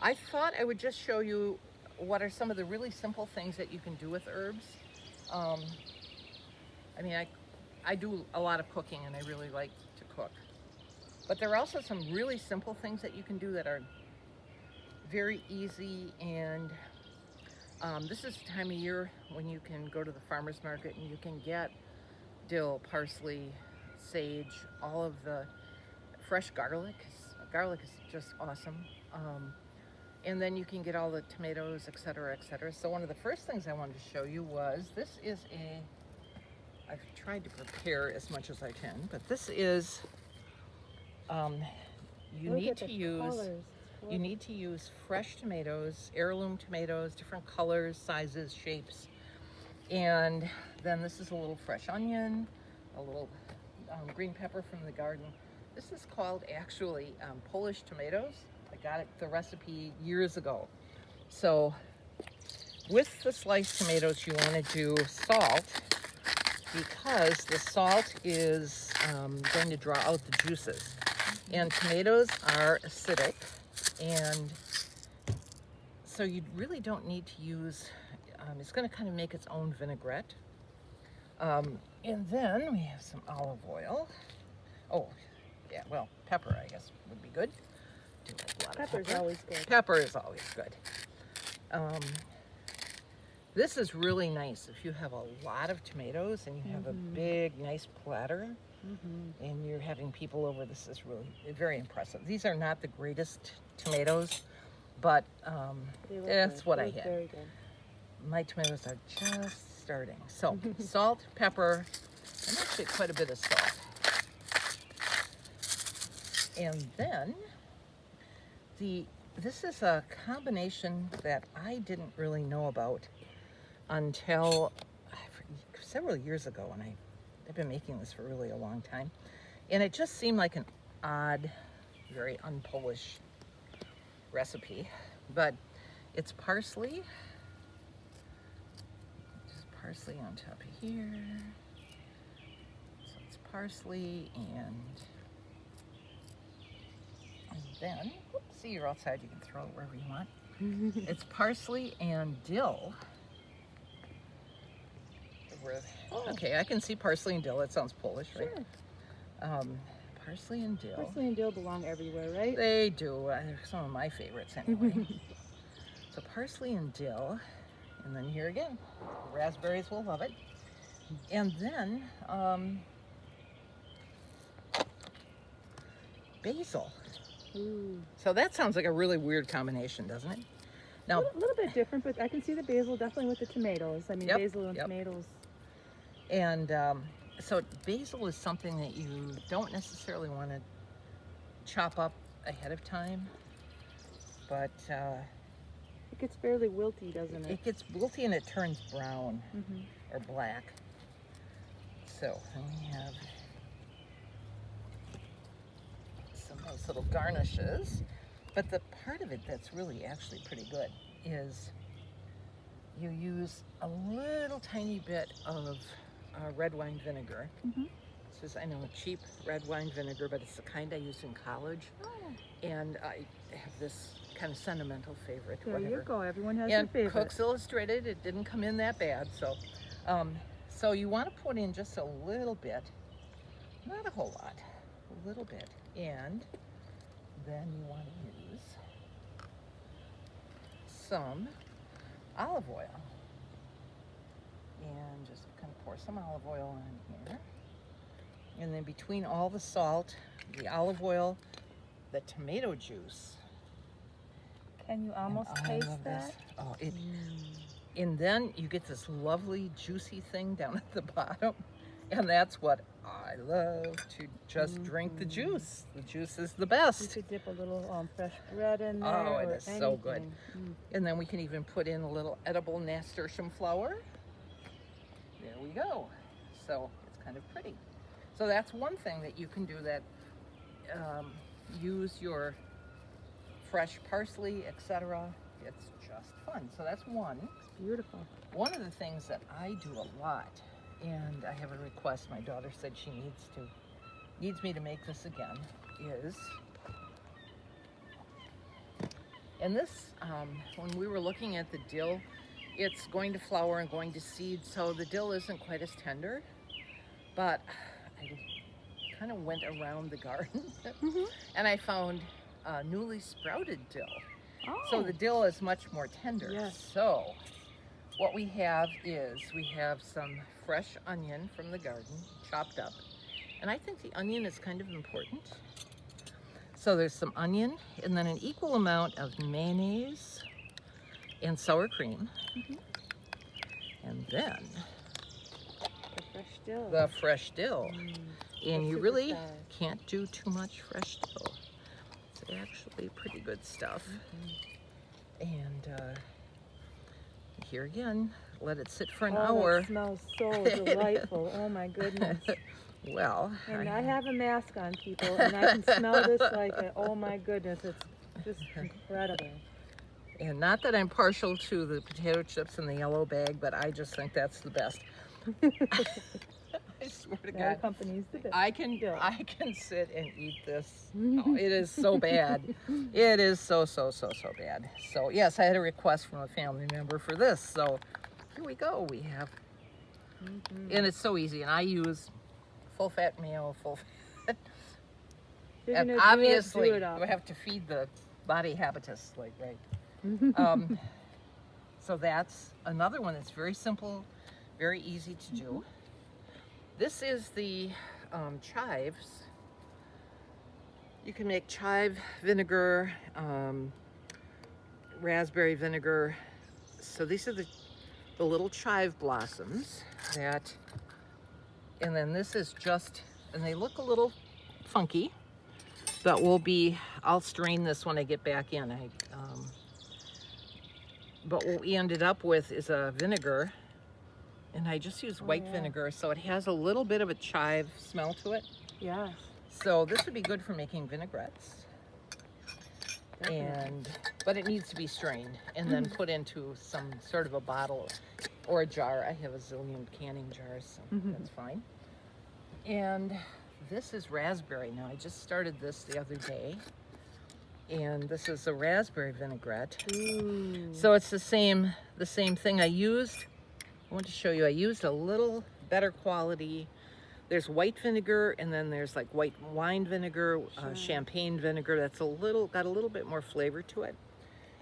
I thought I would just show you what are some of the really simple things that you can do with herbs. Um, I mean, I do a lot of cooking and I really like to cook. But there are also some really simple things that you can do that are very easy. And this is the time of year when you can go to the farmer's market and you can get dill, parsley, sage, all of the fresh garlic. Garlic is just awesome. And then you can get all the tomatoes, etc., etc. So one of the first things I wanted to show you was this is I've tried to prepare as much as I can, but this is um, you Look need at to the use colors. you need to use fresh tomatoes, heirloom tomatoes, different colors, sizes, shapes, and then this is a little fresh onion, a little green pepper from the garden. This is called actually Polish tomatoes. I got it the recipe years ago. So with the sliced tomatoes, you want to do salt because the salt is going to draw out the juices. And tomatoes are acidic, and so you really don't need to use, it's going to kind of make its own vinaigrette. And then we have some olive oil. Oh, yeah, well, pepper, I guess, would be good. Do a lot of Pepper's pepper. always good. Pepper is always good. This is really nice if you have a lot of tomatoes and you have a big, nice platter and you're having people over. This is really very impressive. These are not the greatest tomatoes, but that's good. what They I look had. Very good. My tomatoes are just starting. So salt, pepper, and actually quite a bit of salt. And then this is a combination that I didn't really know about until several years ago, and I've been making this for really a long time. And it just seemed like an odd, very un-Polish recipe, but it's parsley. Just parsley on top of here. So it's parsley and then, oops, see, you're outside, you can throw it wherever you want. It's parsley and dill. Okay, I can see parsley and dill. It sounds Polish, right? Sure. Parsley and dill. Parsley and dill belong everywhere, right? They do. They're some of my favorites anyway. So parsley and dill. And then here again, raspberries will love it. And then basil. Ooh. So that sounds like a really weird combination, doesn't it? Now, A little bit different, but I can see the basil definitely with the tomatoes. I mean, Yep, basil and yep. tomatoes. and so basil is something that you don't necessarily want to chop up ahead of time, but It gets fairly wilty, doesn't it? it gets wilty and it turns brown or black. So then we have some nice little garnishes. But the part of it that's really actually pretty good is you use a little tiny bit of red wine vinegar. This is, I know, cheap red wine vinegar, but it's the kind I used in college. Oh. And I have this kind of sentimental favorite. There whatever. you go. Everyone has And their favorite. Cook's Illustrated, it didn't come in that bad. So, so you want to put in just a little bit, not a whole lot, a little bit, and then you want to use some olive oil, and just kind of pour some olive oil on here, and then between all the salt, the olive oil, the tomato juice. Can you almost I taste love that? this. Oh, it. And then you get this lovely juicy thing down at the bottom, and that's what I love, to just drink the juice. The juice is the You best. could dip a little fresh bread in there. Oh, it or is so good. anything. And then we can even put in a little edible nasturtium flower. There we go. So it's kind of pretty. So that's one thing that you can do, that use your fresh parsley, etc. It's just fun. So that's one. It's beautiful. One of the things that I do a lot, and I have a request, my daughter said she needs me to make this again, is, And this, when we were looking at the dill, it's going to flower and going to seed, so the dill isn't quite as tender. But I kind of went around the garden and I found newly sprouted dill. Oh. So the dill is much more tender. Yes. So what we have is we have some fresh onion from the garden, chopped up. And I think the onion is kind of important. So there's some onion and then an equal amount of mayonnaise and sour cream. And then The fresh dill. the fresh dill. And The you really superstar. can't do too much fresh dill. It's actually pretty good stuff. And here again, let it sit for an hour. It smells so delightful. Oh my goodness. Well, And I have a mask on, people, and I can smell this oh my goodness, it's just incredible. and not that I'm partial to the potato chips in the yellow bag, but I just think that's the best. I swear to That God. accompanies the dill. I can Dill. sit and eat this. Oh, it is so bad. It is so bad. So yes, I had a request from a family member for this. So here we go. We have, and it's so easy. And I use full fat mayo, full fat. You're And gonna obviously, do it all. we have to feed the body habitus, like right. So that's another one that's very simple, very easy to do. This is the chives. You can make chive vinegar, raspberry vinegar. So these are the little chive blossoms that, and then this is just, and they look a little funky, but I'll strain this when I get back in. But what we ended up with is a vinegar. And I just use white vinegar, so it has a little bit of a chive smell to it. Yes. So this would be good for making vinaigrettes. Definitely. But it needs to be strained and then put into some sort of a bottle or a jar. I have a zillion canning jars, so that's fine. And this is raspberry. Now I just started this the other day. And this is a raspberry vinaigrette. Ooh. So it's the same thing I used. I want to show you, I used a little better quality. There's white vinegar, and then there's like white wine vinegar, champagne vinegar that's got a little bit more flavor to it,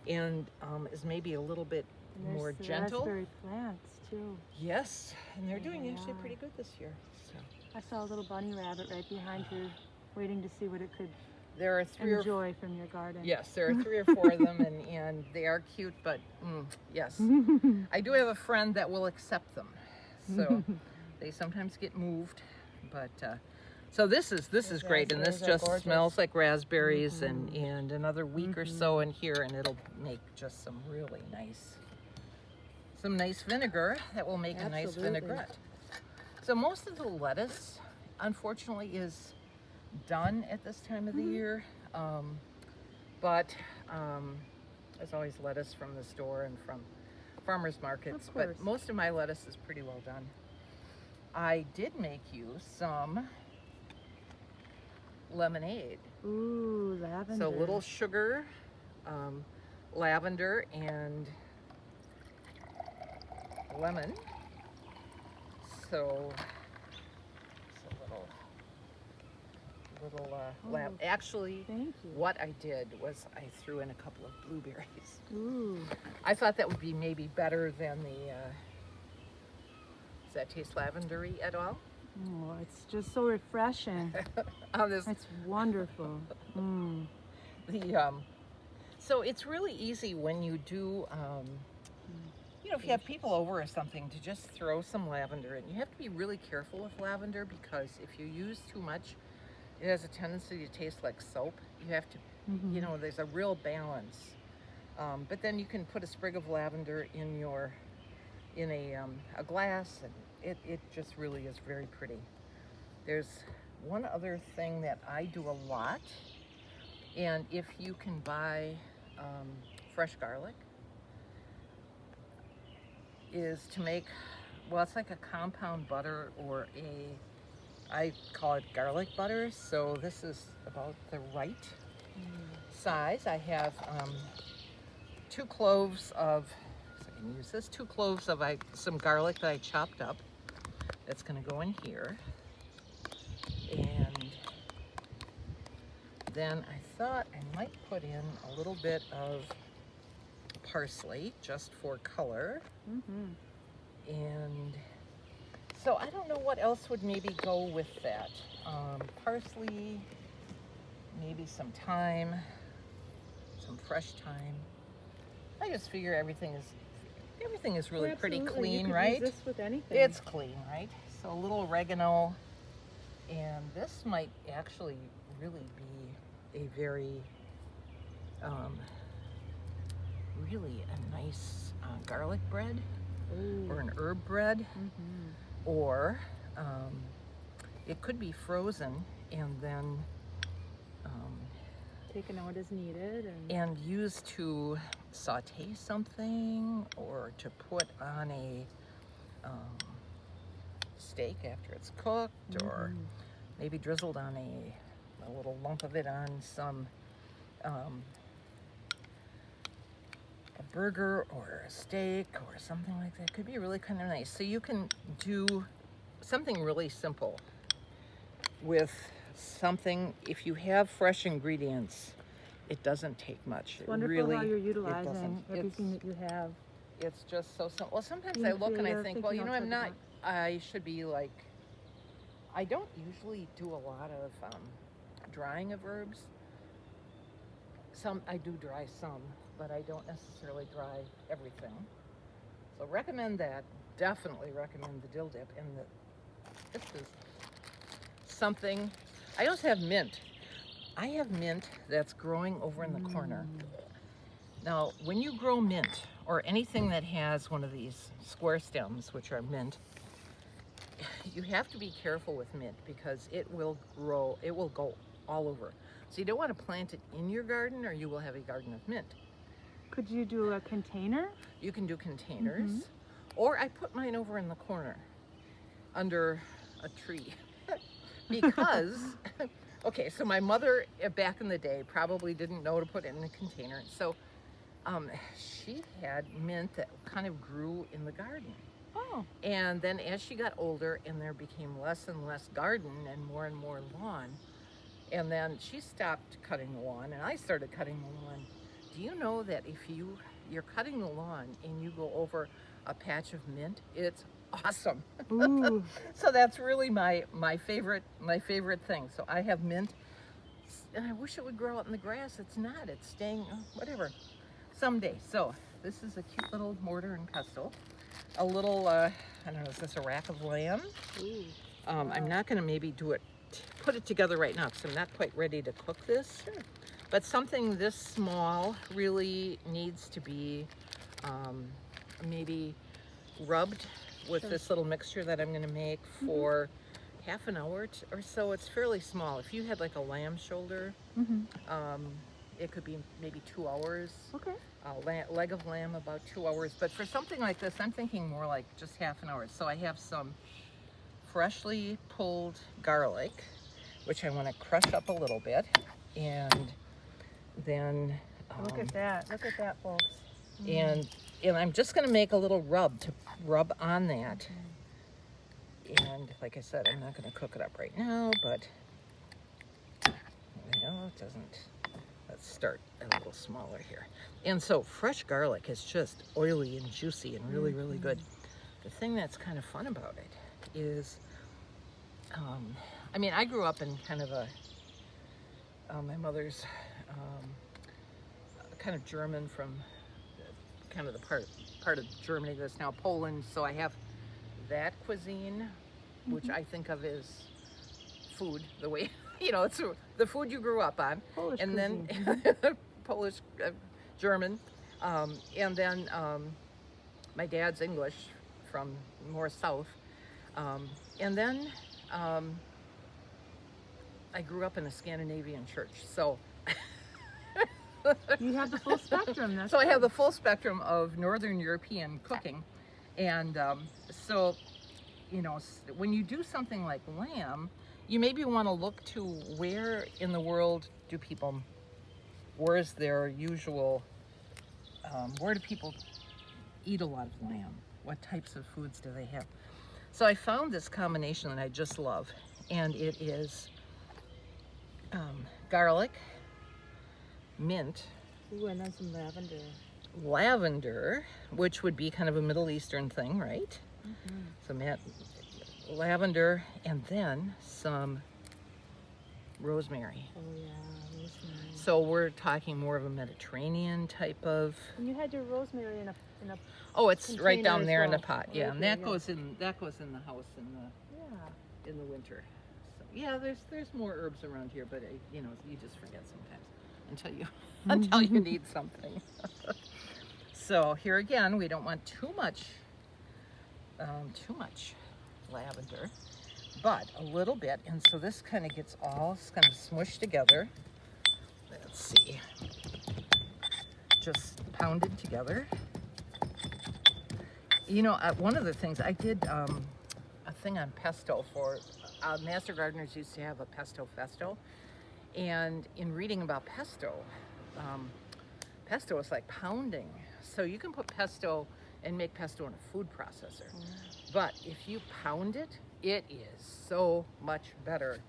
and is maybe a little bit And more there's the gentle. raspberry plants too. Yes, and they're doing actually Yeah. pretty good this year. So I saw a little bunny rabbit right behind you, waiting to see what it could there are three or enjoy from your garden. yes, there are 3 or 4 of them, and they are cute. But yes, I do have a friend that will accept them, so they sometimes get moved. But so this is great, and this raspberries are just gorgeous. smells like raspberries, and another week or so in here, and it'll make just some really nice vinegar that will make a nice Absolutely. vinaigrette. So most of the lettuce, unfortunately, is done at this time of the year, but there's always lettuce from the store and from farmers markets, Of but course. most of my lettuce is pretty well done. I did make you some lemonade. Ooh, lavender. So little sugar, lavender, and lemon. So it's a little actually, Thank you. what I did was I threw in a couple of blueberries. Ooh. I thought that would be maybe better than the, does that taste lavendery at all? Oh, it's just so refreshing. On this, It's wonderful. Mm. so it's really easy when you do, if you have people over or something, to just throw some lavender in. You have to be really careful with lavender because if you use too much, it has a tendency to taste like soap. You have to, there's a real balance. But then you can put a sprig of lavender in a glass, and it just really is very pretty. There's one other thing that I do a lot, and if you can buy fresh garlic, is to make, well, it's like a compound butter, or I call it garlic butter. So this is about the right size. I have 2 cloves of, so I can use this, 2 cloves of some garlic that I chopped up. That's going to go in here. And then I thought I might put in a little bit of parsley just for color. And so I don't know what else would maybe go with that. Parsley, maybe some thyme, some fresh thyme. I just figure everything is really pretty Absolutely. clean, You could right? use this with anything. It's clean, right? So a little oregano, and this might actually really be a very, really a nice garlic bread. Ooh. Or an herb bread, or it could be frozen and then taken out as needed, and used to saute something or to put on a steak after it's cooked, or maybe drizzled on a little lump of it on some a burger or a steak or something like that. Could be really kind of nice. So you can do something really simple with something. If you have fresh ingredients, it doesn't take much. it's wonderful really, how you're it utilizing doesn't. everything that you have. It's just so simple. Well, sometimes Being I look and I creative, think, well, thinking you know, I'm outside not, the I should be like, I don't usually do a lot of drying of herbs. I do dry some, but I don't necessarily dry everything. So recommend that. Definitely recommend the dill dip. And this is something. I also have mint. I have mint that's growing over in the corner. Now, when you grow mint or anything that has one of these square stems, which are mint, you have to be careful with mint because it will grow, it will go all over. So you don't want to plant it in your garden or you will have a garden of mint. Could you do a container? You can do containers, or I put mine over in the corner under a tree because, okay, so my mother back in the day probably didn't know to put it in a container. So she had mint that kind of grew in the garden. Oh. And then as she got older and there became less and less garden and more lawn, and then she stopped cutting the lawn and I started cutting the lawn. Do you know that if you're cutting the lawn and you go over a patch of mint, it's awesome. Ooh. So that's really my favorite thing. So I have mint, and I wish it would grow out in the grass. It's not. It's staying, whatever, someday. So this is a cute little mortar and pestle. A little, I don't know, is this a rack of lamb? Ooh. I'm not going to maybe put it together right now because I'm not quite ready to cook this. Sure. But something this small really needs to be maybe rubbed with this little mixture that I'm going to make for half an hour or so. It's fairly small. If you had like a lamb shoulder, it could be maybe 2 hours. Okay. Leg of lamb, about 2 hours. But for something like this, I'm thinking more like just half an hour. So I have some freshly pulled garlic, which I want to crush up a little bit. And then Look at that, folks. and I'm just going to make a little rub to rub on that. And like I said, I'm not going to cook it up right now, but well, it doesn't. Let's start a little smaller here. And so fresh garlic is just oily and juicy and really, really good. The thing that's kind of fun about it is, I mean, I grew up in kind of my mother's kind of German from kind of the part of Germany that's now Poland. So I have that cuisine, which I think of as food, the way, you know, it's the food you grew up on. Polish and cuisine. Then Polish, German, and then my dad's English from more south. And then I grew up in a Scandinavian church. So You have the full spectrum. That's so I have good. the full spectrum of Northern European cooking. And so, you know, when you do something like lamb, you maybe want to look to where in the world do people, where's their usual where do people eat a lot of lamb? What types of foods do they have? So I found this combination that I just love, and it is garlic, mint, Ooh, and then some lavender. lavender, which would be kind of a Middle Eastern thing, right? Mm-hmm. So lavender, and then some rosemary. Oh yeah, rosemary. So we're talking more of a Mediterranean type of. And you had your rosemary in a Oh, it's right container down as there in the well. pot. Oh, Yeah, right and there, that yeah. goes in the house in the winter. So yeah, there's more herbs around here, but you just forget sometimes until you until you need something. So here again, we don't want too much lavender, but a little bit, and so this kind of gets all kind of smushed together. Let's see, just pounded together. One of the things I did a thing on pesto for Master Gardeners used to have a pesto festo, and in reading about pesto, pesto is like pounding. So you can put pesto and make pesto in a food processor, but if you pound it, it is so much better.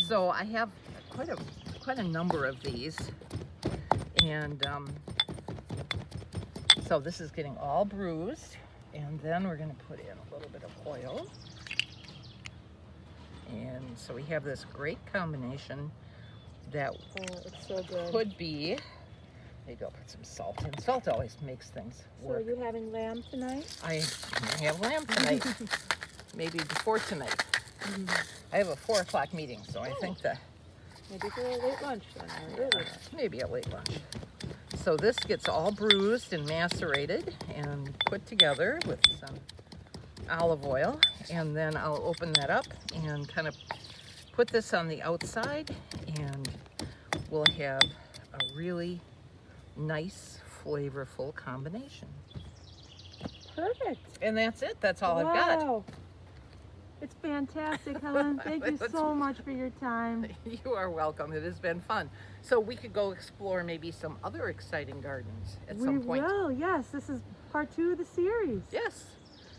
So I have quite a number of these, and so this is getting all bruised, and then we're going to put in a little bit of oil, and so we have this great combination that it's so good. could be. There you go. Put some salt in. Salt always makes things So are work. you having lamb tonight? I have lamb tonight, maybe before tonight. I have a 4 o'clock meeting, so I think that Maybe for a late lunch then, or early lunch. maybe a late lunch. So this gets all bruised and macerated and put together with some olive oil, and then I'll open that up and kind of put this on the outside, and we'll have a really nice, flavorful combination. Perfect. And that's it. That's all I've got. Wow. It's fantastic, Helen. Thank you so much for your time. You are welcome. It has been fun. So we could go explore maybe some other exciting gardens at some point. We will, yes. This is part 2 of the series. Yes.